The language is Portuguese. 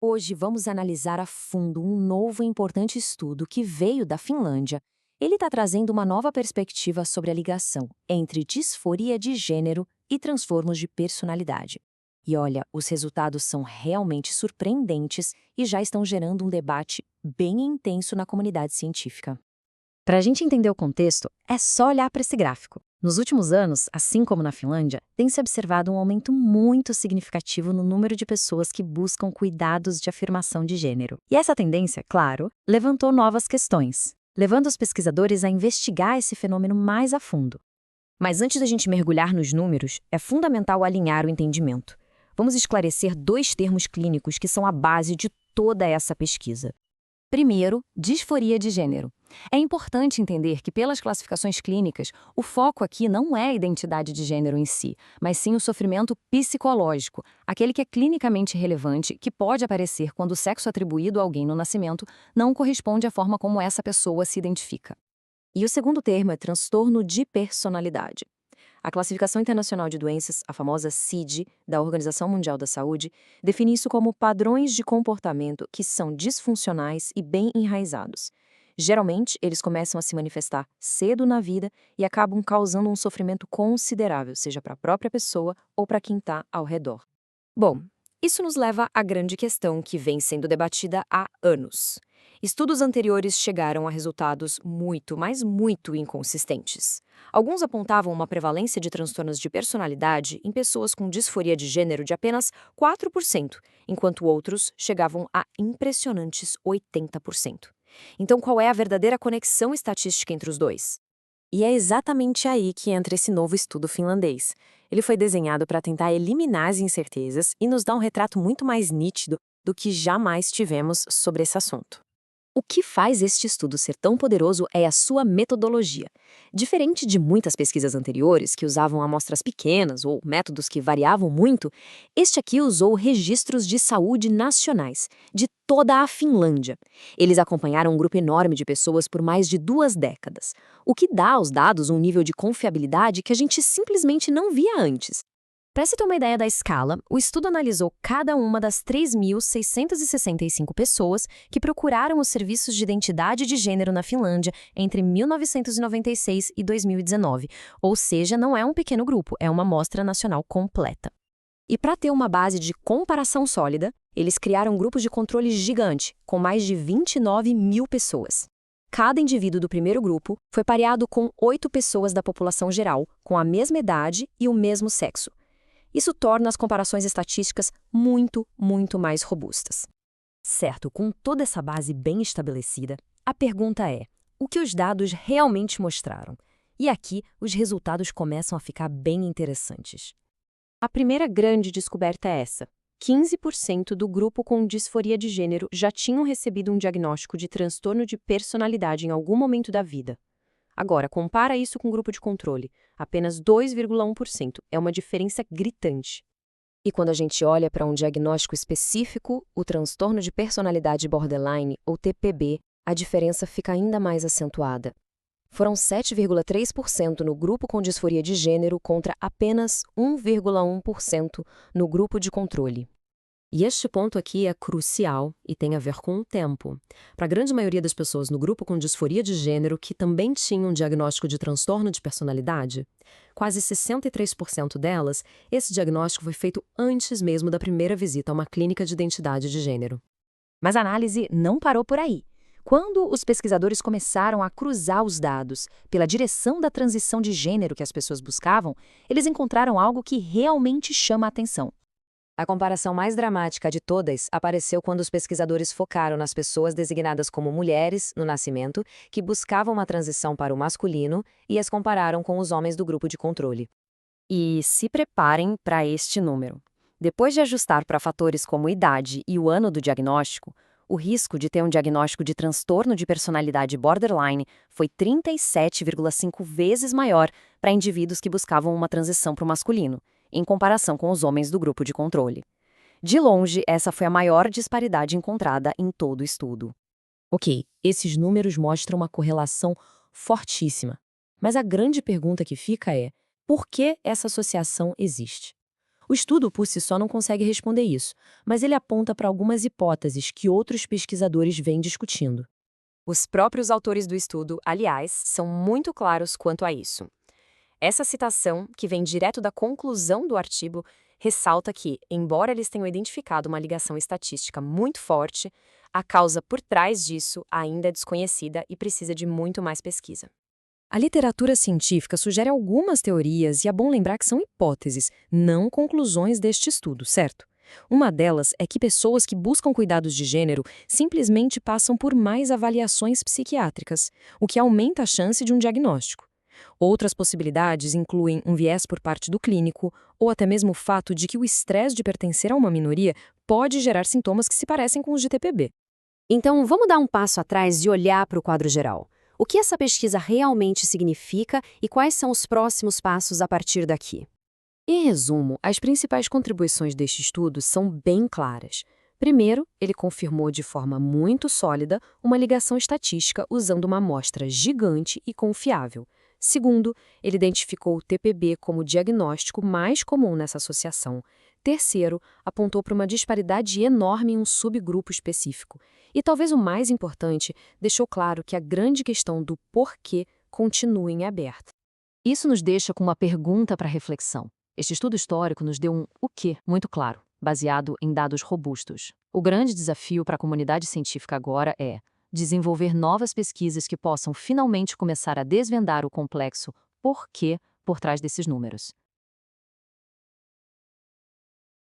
Hoje vamos analisar a fundo um novo e importante estudo que veio da Finlândia. Ele está trazendo uma nova perspectiva sobre a ligação entre disforia de gênero e transtornos de personalidade. E olha, os resultados são realmente surpreendentes e já estão gerando um debate bem intenso na comunidade científica. Para a gente entender o contexto, é só olhar para esse gráfico. Nos últimos anos, assim como na Finlândia, tem-se observado um aumento muito significativo no número de pessoas que buscam cuidados de afirmação de gênero. E essa tendência, claro, levantou novas questões, levando os pesquisadores a investigar esse fenômeno mais a fundo. Mas antes da gente mergulhar nos números, é fundamental alinhar o entendimento. Vamos esclarecer dois termos clínicos que são a base de toda essa pesquisa. Primeiro, disforia de gênero. É importante entender que, pelas classificações clínicas, o foco aqui não é a identidade de gênero em si, mas sim o sofrimento psicológico, aquele que é clinicamente relevante, que pode aparecer quando o sexo atribuído a alguém no nascimento não corresponde à forma como essa pessoa se identifica. E o segundo termo é transtorno de personalidade. A Classificação Internacional de Doenças, a famosa CID, da Organização Mundial da Saúde, define isso como padrões de comportamento que são disfuncionais e bem enraizados. Geralmente, eles começam a se manifestar cedo na vida e acabam causando um sofrimento considerável, seja para a própria pessoa ou para quem está ao redor. Bom, isso nos leva à grande questão que vem sendo debatida há anos. Estudos anteriores chegaram a resultados muito, mas muito inconsistentes. Alguns apontavam uma prevalência de transtornos de personalidade em pessoas com disforia de gênero de apenas 4%, enquanto outros chegavam a impressionantes 80%. Então, qual é a verdadeira conexão estatística entre os dois? E é exatamente aí que entra esse novo estudo finlandês. Ele foi desenhado para tentar eliminar as incertezas e nos dar um retrato muito mais nítido do que jamais tivemos sobre esse assunto. O que faz este estudo ser tão poderoso é a sua metodologia. Diferente de muitas pesquisas anteriores, que usavam amostras pequenas ou métodos que variavam muito, este aqui usou registros de saúde nacionais, de toda a Finlândia. Eles acompanharam um grupo enorme de pessoas por mais de 2 décadas, o que dá aos dados um nível de confiabilidade que a gente simplesmente não via antes. Para se ter uma ideia da escala, o estudo analisou cada uma das 3.665 pessoas que procuraram os serviços de identidade de gênero na Finlândia entre 1996 e 2019, ou seja, não é um pequeno grupo, é uma amostra nacional completa. E para ter uma base de comparação sólida, eles criaram grupos de controle gigante, com mais de 29 mil pessoas. Cada indivíduo do primeiro grupo foi pareado com 8 pessoas da população geral, com a mesma idade e o mesmo sexo. Isso torna as comparações estatísticas muito, muito mais robustas. Certo, com toda essa base bem estabelecida, a pergunta é: o que os dados realmente mostraram? E aqui, os resultados começam a ficar bem interessantes. A primeira grande descoberta é essa: 15% do grupo com disforia de gênero já tinham recebido um diagnóstico de transtorno de personalidade em algum momento da vida. Agora, compara isso com o grupo de controle. Apenas 2,1%. É uma diferença gritante. E quando a gente olha para um diagnóstico específico, o transtorno de personalidade borderline, ou TPB, a diferença fica ainda mais acentuada. Foram 7,3% no grupo com disforia de gênero contra apenas 1,1% no grupo de controle. E este ponto aqui é crucial e tem a ver com o tempo. Para a grande maioria das pessoas no grupo com disforia de gênero que também tinham um diagnóstico de transtorno de personalidade, quase 63% delas, esse diagnóstico foi feito antes mesmo da primeira visita a uma clínica de identidade de gênero. Mas a análise não parou por aí. Quando os pesquisadores começaram a cruzar os dados pela direção da transição de gênero que as pessoas buscavam, eles encontraram algo que realmente chama a atenção. A comparação mais dramática de todas apareceu quando os pesquisadores focaram nas pessoas designadas como mulheres, no nascimento, que buscavam uma transição para o masculino e as compararam com os homens do grupo de controle. E se preparem para este número. Depois de ajustar para fatores como idade e o ano do diagnóstico, o risco de ter um diagnóstico de transtorno de personalidade borderline foi 37,5 vezes maior para indivíduos que buscavam uma transição para o masculino, em comparação com os homens do grupo de controle. De longe, essa foi a maior disparidade encontrada em todo o estudo. Ok, esses números mostram uma correlação fortíssima. Mas a grande pergunta que fica é: por que essa associação existe? O estudo por si só não consegue responder isso, mas ele aponta para algumas hipóteses que outros pesquisadores vêm discutindo. Os próprios autores do estudo, aliás, são muito claros quanto a isso. Essa citação, que vem direto da conclusão do artigo, ressalta que, embora eles tenham identificado uma ligação estatística muito forte, a causa por trás disso ainda é desconhecida e precisa de muito mais pesquisa. A literatura científica sugere algumas teorias e é bom lembrar que são hipóteses, não conclusões deste estudo, certo? Uma delas é que pessoas que buscam cuidados de gênero simplesmente passam por mais avaliações psiquiátricas, o que aumenta a chance de um diagnóstico. Outras possibilidades incluem um viés por parte do clínico, ou até mesmo o fato de que o estresse de pertencer a uma minoria pode gerar sintomas que se parecem com os de TPB. Então, vamos dar um passo atrás e olhar para o quadro geral. O que essa pesquisa realmente significa e quais são os próximos passos a partir daqui? Em resumo, as principais contribuições deste estudo são bem claras. Primeiro, ele confirmou de forma muito sólida uma ligação estatística usando uma amostra gigante e confiável. Segundo, ele identificou o TPB como o diagnóstico mais comum nessa associação. Terceiro, apontou para uma disparidade enorme em um subgrupo específico. E talvez o mais importante, deixou claro que a grande questão do porquê continua em aberto. Isso nos deixa com uma pergunta para reflexão. Este estudo histórico nos deu um o quê muito claro, baseado em dados robustos. O grande desafio para a comunidade científica agora é desenvolver novas pesquisas que possam finalmente começar a desvendar o complexo porquê por trás desses números.